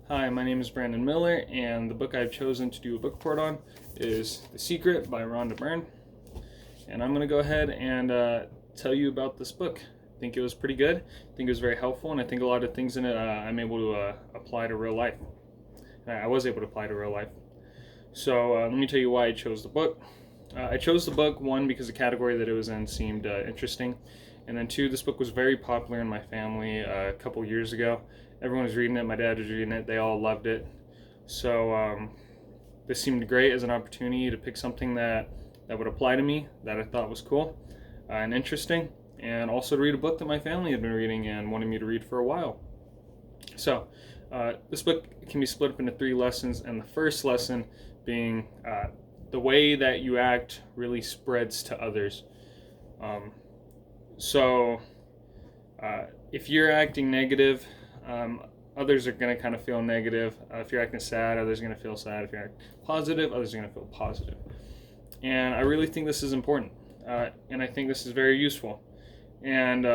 Hi, my name is Brandon Miller, and the book I've chosen to do a book report on is The Secret by Rhonda Byrne. And I'm going to go ahead and tell you about this book. I think it was pretty good. I think it was very helpful, and I think a lot of things in it I'm able to apply to real life. I was able to apply to real life. So let me tell you why I chose the book. I chose the book, one, because the category that it was in seemed interesting, and then two, this book was very popular in my family a couple years ago. Everyone was reading it. My dad was reading it. They all loved it. So this seemed great as an opportunity to pick something that would apply to me, that I thought was cool and interesting, and also to read a book that my family had been reading and wanted me to read for a while. So this book can be split up into 3 lessons, and the first lesson being the way that you act really spreads to others. So if you're acting negative, others are going to kind of feel negative. If you're acting sad, others are going to feel sad. If you're acting positive, others are going to feel positive. And I really think this is important, and I think this is very useful. And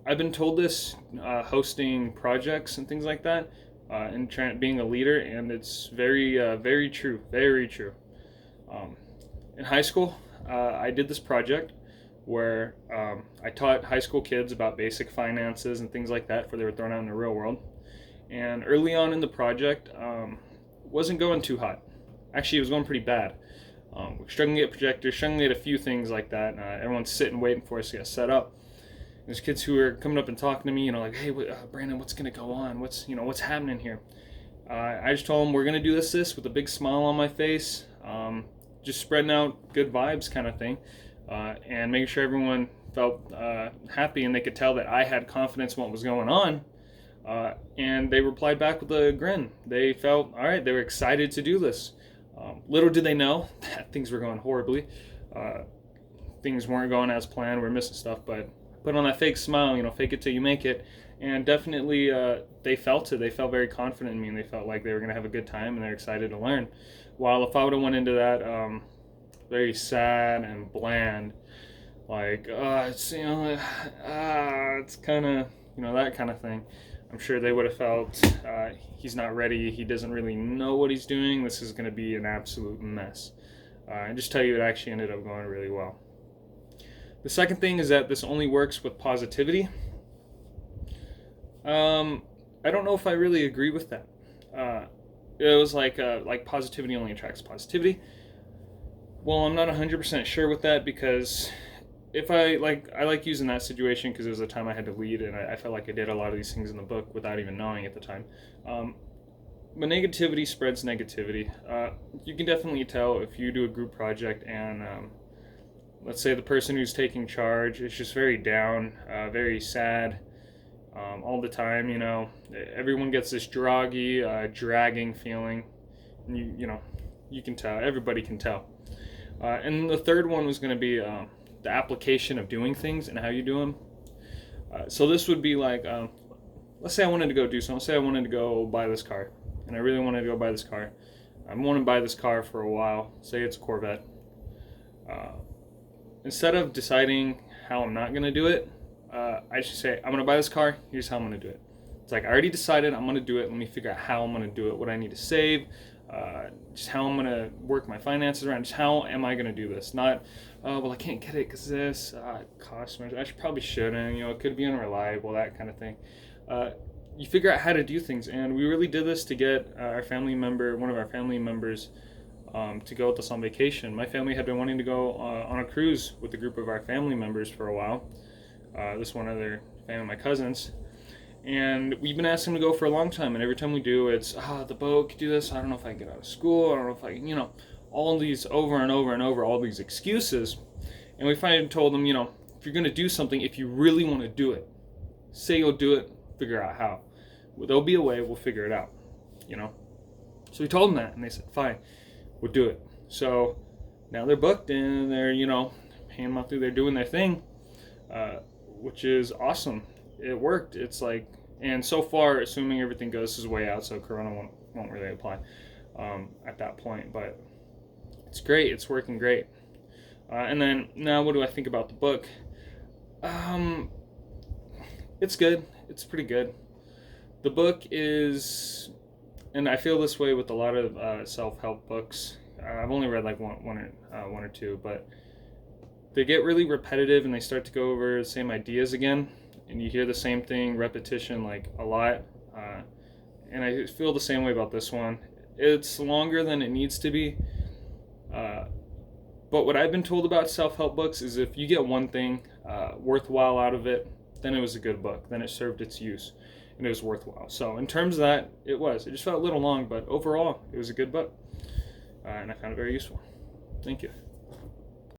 I've been told this hosting projects and things like that, and being a leader, and it's very true, very true. In high school, I did this project where I taught high school kids about basic finances and things like that before they were thrown out in the real world. And early on in the project, wasn't going too hot. Actually, it was going pretty bad. We're struggling to get projectors, struggling to get a few things like that. Everyone's sitting waiting for us to get set up. There's kids who are coming up and talking to me, like, "Hey, Brandon, what's gonna go on? What's happening here?" I just told them we're gonna do this with a big smile on my face, just spreading out good vibes, kind of thing, and making sure everyone felt happy and they could tell that I had confidence in what was going on. And they replied back with a grin. They felt all right. They were excited to do this. Little did they know that things were going horribly. Things weren't going as planned. We were missing stuff, but put on that fake smile, fake it till you make it. And definitely they felt it. They felt very confident in me, and they felt like they were going to have a good time, and they're excited to learn. While if I would have went into that very sad and bland, like, it's kind of, that kind of thing, I'm sure they would have felt he's not ready, he doesn't really know what he's doing, this is going to be an absolute mess. And just tell you, it actually ended up going really well. The second thing is that this only works with positivity. I don't know if I really agree with that. It was like positivity only attracts positivity. Well, I'm not 100% sure with that, because if I like using that situation because it was a time I had to lead, and I felt like I did a lot of these things in the book without even knowing at the time. But negativity spreads negativity. You can definitely tell if you do a group project and let's say the person who's taking charge is just very down, very sad all the time. Everyone gets this draggy, dragging feeling. And you can tell. Everybody can tell. And the third one was going to be the application of doing things and how you do them. So this would be like, let's say I wanted to go do something. Let's say I wanted to go buy this car, and I really wanted to go buy this car. I want to buy this car for a while. Say it's a Corvette. Instead of deciding how I'm not going to do it, I should say, I'm going to buy this car. Here's how I'm going to do it. It's like, I already decided I'm going to do it. Let me figure out how I'm going to do it, what I need to save, just how I'm going to work my finances around, just how am I going to do this. Not, well, I can't get it because this costs much. Probably shouldn't, it could be unreliable, that kind of thing. You figure out how to do things, and we really did this to get one of our family members, to go with us on vacation. My family had been wanting to go on a cruise with a group of our family members for a while. This one other family, my cousins. And we've been asking them to go for a long time, and every time we do, it's, the boat could do this, I don't know if I can get out of school, I don't know if I can, all these over and over and over, all these excuses. And we finally told them, if you're going to do something, if you really want to do it, say you'll do it, figure out how. Well, there'll be a way, we'll figure it out, So we told them that, and they said, fine, we'll do it. So now they're booked, and they're, paying them out through, they're doing their thing, which is awesome. It worked. It's like, and so far, assuming everything goes, this is way out, so Corona won't really apply at that point, but it's great. It's working great. And then now, what do I think about the book? It's good. It's pretty good. The book is and I feel this way with a lot of self-help books. I've only read like one or two, but they get really repetitive and they start to go over the same ideas again, and you hear the same thing, repetition, like a lot. And I feel the same way about this one. It's longer than it needs to be. But what I've been told about self-help books is if you get one thing worthwhile out of it, then it was a good book. Then it served its use, and it was worthwhile. So in terms of that, it was. It just felt a little long, but overall, it was a good book, and I found it very useful. Thank you.